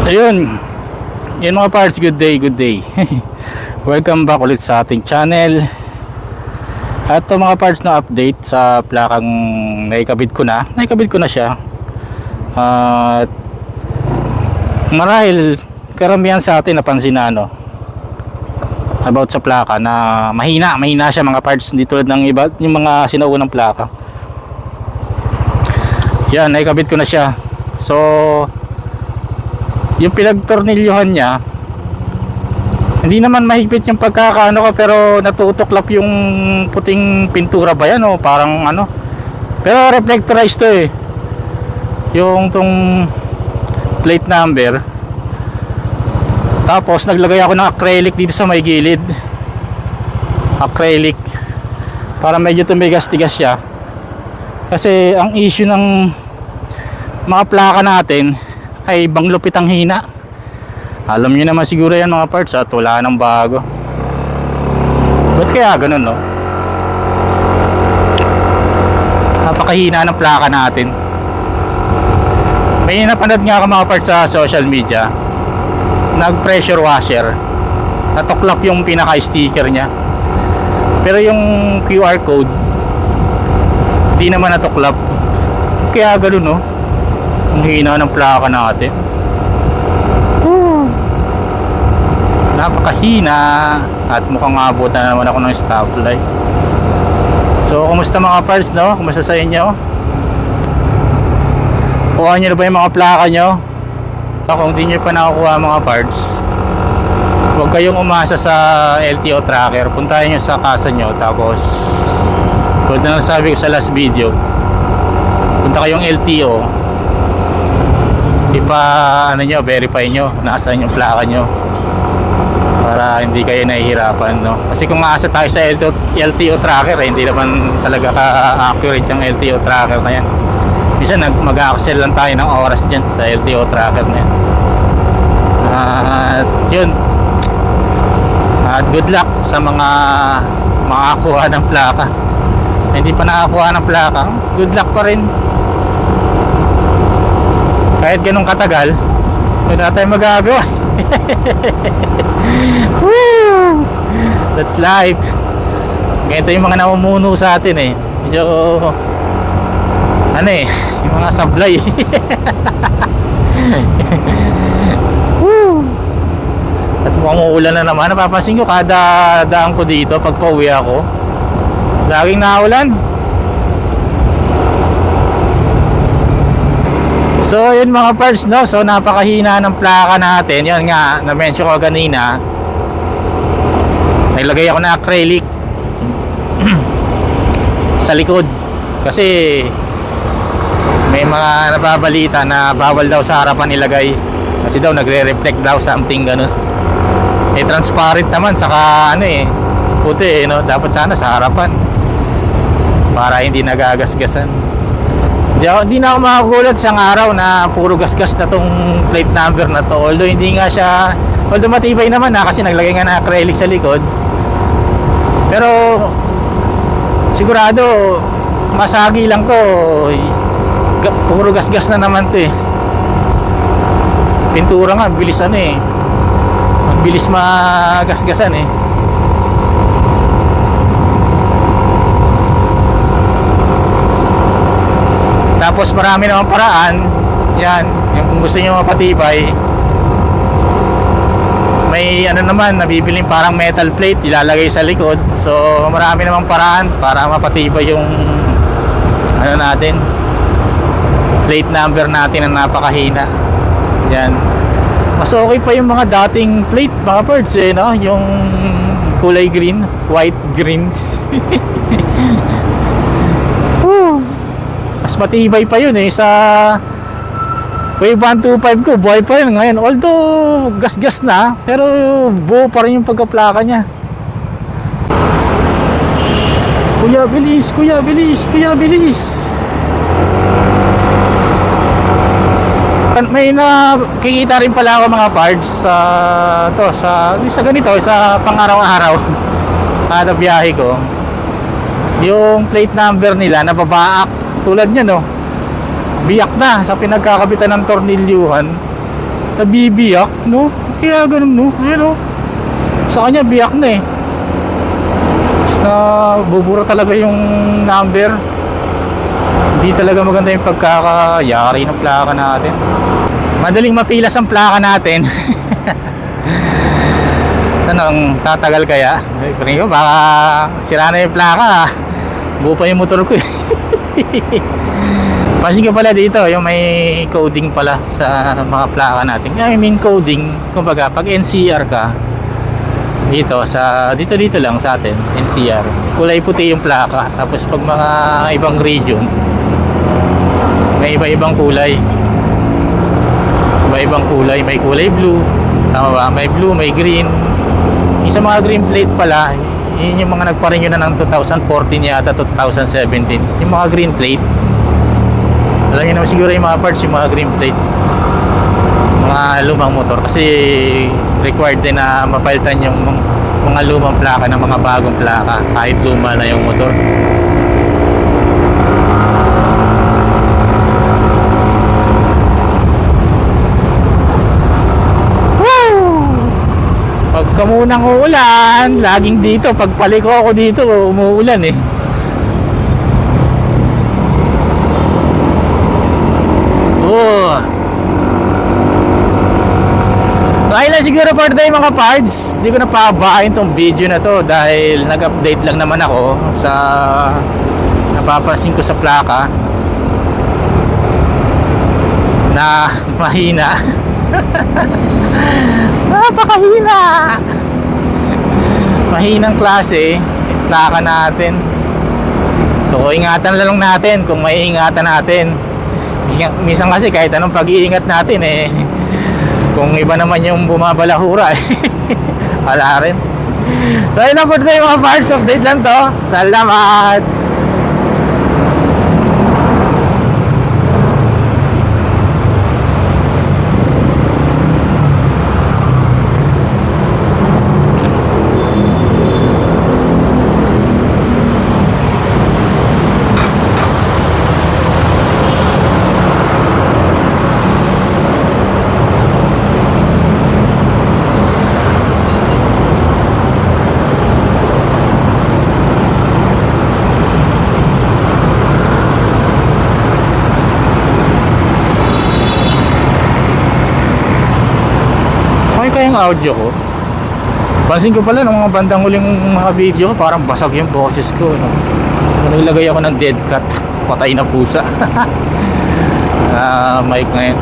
Ayun, yun mga parts, good day, good day. Welcome back ulit sa ating channel. At ito mga parts na update sa plakang naikabit ko na siya. At marahil karamihan sa atin napansin na about sa plaka na mahina siya mga parts, hindi tulad ng iba, yung mga sinaunang plaka. Yan, naikabit ko na siya. So yung pinagtornilyohan niya, hindi naman mahigpit yung pagkakaano ko, pero natutuklap yung puting pintura ba yan o parang ano, pero reflectorized to eh, yung tong plate number. Tapos naglagay ako ng acrylic dito sa may gilid, acrylic, para medyo tumigas-tigas siya. Kasi ang issue ng mga plaka natin ay banglupit ang hina. Alam niyo naman siguro yan mga parts, at wala nang bago. Ba't kaya ganun, no? Napakahina ng plaka natin. May napanood nga ako mga parts sa social media, nag pressure washer, natuklap yung pinaka sticker nya, pero yung QR code di naman natuklap. Kaya ganun, no? Ang hina ng plaka natin. Napakahina. At mukhang abutan na naman ako ng stoplight. So kumusta mga parts, no? Kumusta sa inyo? Kuha nyo na ba yung mga plaka nyo? Kung di nyo pa nakakuha mga parts, huwag kayong umasa sa LTO tracker. Puntahan nyo sa kasa nyo, tapos tulad na sabi ko sa last video, punta kayong LTO, verify nyo nasaan yung plaka nyo, para hindi kayo nahihirapan, no? Kasi kung maasa tayo sa LTO tracker, hindi naman talaga ka-accurate yung LTO tracker na yan. Minsan mag-a-accel lang tayo ng oras dyan sa LTO tracker na yan. At yun, at good luck sa mga makakuha ng plaka. Sa hindi pa nakakuha ng plaka, good luck pa rin. Kahit ganun katagal, wala tayong magagawa. Woo! That's life. Ganito yung mga namumuno sa atin eh. Medyo yung mga sablay. Woo! At mukhang uulan na naman. Napapansin ko kada daan ko dito pag pauwi ako, laging naulan. So yun mga parts, no? So napakahina ng plaka natin. Yan nga, na-mention ko kanina, naglagay ako ng acrylic sa likod. Kasi may mga nababalita na bawal daw sa harapan ilagay, kasi daw nagre-reflect daw something ganun. Eh transparent naman, saka puti no? Dapat sana sa harapan para hindi nagagasgasan. Hindi na ako makagulat sa araw na puro gasgas na tong plate number na to. Although hindi nga siya, although matibay naman kasi naglagay nga ng acrylic sa likod, pero sigurado masagi lang to. Puro gasgas na naman to eh. Pintura nga bilis bilis magasgasan eh. Tapos marami namang paraan. Yan, yung kung gusto nyo mapatibay, may naman, nabibiling parang metal plate, ilalagay sa likod. So marami namang paraan para mapatibay yung natin, plate number natin na napakahina. Yan, mas okay pa yung mga dating plate mga parts eh, no? Yung kulay green, white green. Mas matibay pa yun eh. Sa Wave 125 ko, buhay pa yun ngayon. Although gas-gas na, pero buo pa rin yung pagkaplaka nya. Kuya bilis, kuya bilis, kuya bilis. May nakikita rin pala ako mga parts sa ganito, sa pang-araw-araw kada biyahe ko. Yung plate number nila nababaak. Tulad niya, no? Biyak na sa pinagkakabitan ng tornilyuhan. nabibiyak, no? Kaya ganun, no? Ayan, no? Sa kanya biyak na eh. Na bubura talaga yung number. Hindi talaga maganda yung pagkakayari ng plaka natin. Madaling mapilas ang plaka natin. Tanong, tatagal kaya? Pero ko, baka sira na yung plaka. Buo pa yung motor ko eh. Pansin ko pala dito, yung may coding pala sa mga plaka natin. I mean coding, kumbaga pag NCR ka, dito lang sa atin, NCR, kulay puti yung plaka. Tapos pag mga ibang region, may iba-ibang kulay. Iba-ibang kulay, may kulay blue, tama ba? May blue, may green. Yung sa mga green plate pala, yun yung mga nagpa-renew na ng 2014 yata to 2017. Yung mga green plate, alam niyo naman siguro yung mga parts, yung mga green plate, mga lumang motor, kasi required din na mapalitan yung mga lumang plaka ng mga bagong plaka kahit luma na yung motor. Pagka munang uulan, laging dito, pagpaliko ako dito, umuulan eh. Okay na siguro for today mga parts. Hindi ko na pababain tong video na to dahil nag-update lang naman ako sa napapansin ko sa plaka na mahina. Napakahina. Mahinang klase plaka natin. So ingatan lang natin kung may ingatan natin. Minsan kasi kahit anong pag-iingat natin eh, kung iba naman yung bumabalahura eh, wala rin. So ayun na for today mga parts, update lang to. Salamat. Yung audio ko, pansin ko pala ng mga bandang huling mga video ko, parang basag yung boses ko, no? Nilagay ako ng dead cut, patay na pusa. Mic na yun.